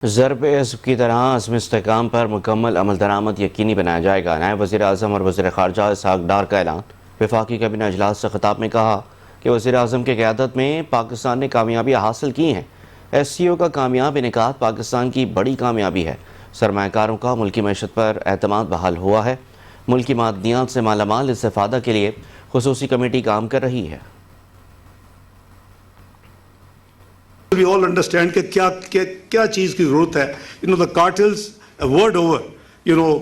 ज़रब इज़्ज़ की तरह अज़्म इस्तेहकाम पर मुकम्मल अमल दरामद यकीनी बनाया जाएगा। नायब वज़ीर आज़म और वज़ीर ख़ारजा इसहाक़ डार का ऐलान। वफ़ाक़ी कैबिनेट अजलास से ख़िताब में कहा कि वज़ीर आज़म की क़यादत में पाकिस्तान ने कामयाबियाँ हासिल की हैं। SCO का कामयाब इनेकाद पाकिस्तान की बड़ी कामयाबी है। सरमायाकारों का मुल्की मईशत पर एतमाद बहाल हुआ है। मुल्की मादनियात से मालामाल इस्तिफ़ादा के लिए खुसूसी कमेटी काम कर रही है। We all understand कि क्या चीज़ की ज़रूरत है. The cartels world over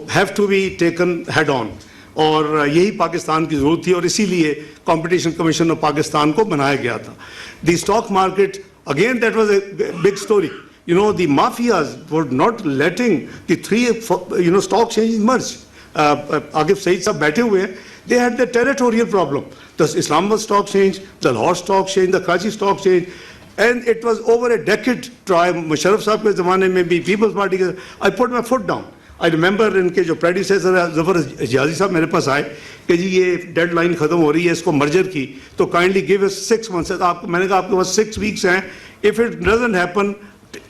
have to be taken head on. और यही पाकिस्तान की ज़रूरत थी और इसीलिए कंपटीशन कमीशन ऑफ पाकिस्तान को बनाया गया था. The stock market, again that was a big story. The mafias were not letting the three stock exchanges merge. आगिफ Saeed साहब बैठे हुए हैं. They had the territorial problem. The Islamabad Stock Exchange, the Lahore Stock Exchange, the Karachi Stock Exchange. And it was over a decade try. Musharraf साहब के ज़माने में भी People's Party के I put my foot down. I remember इनके जो predecessor है ज़फ़र जियादी साहब मेरे पास आए कि जी ये डेडलाइन ख़त्म हो रही है इसको मर्जर की तो काइंडली गिव अस 6 months. मैंने कहा आपके पास 6 weeks हैं. If it doesn't happen,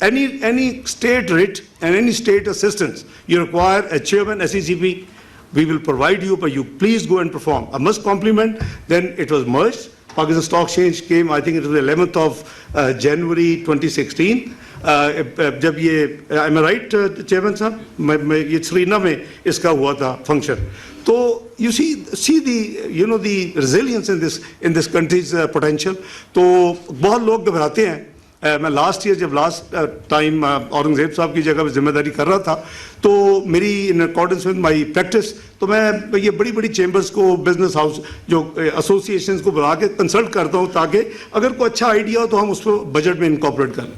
any state writ and any state assistance you require a chairman SECP, we will provide you, but you please go and perform. I must compliment. Then it was merged. Pakistan Stock Exchange came, I think it was the 11th of January 2016. जब ये am I right, Chairman साहब, मैं ये श्रीना में इसका हुआ था function. तो you see the the resilience in this country's potential. तो बहुत लोग घबराते हैं. मैं लास्ट ईयर जब लास्ट टाइम औरंगजेब साहब की जगह पर जिम्मेदारी कर रहा था तो मेरी in accordance with my practice तो मैं ये बड़ी बड़ी चैम्बर्स को बिजनेस हाउस जो एसोसिएशंस को बुला के कंसल्ट करता हूँ ताकि अगर कोई अच्छा आइडिया हो तो हम उसको बजट में इनकॉर्पोरेट करें.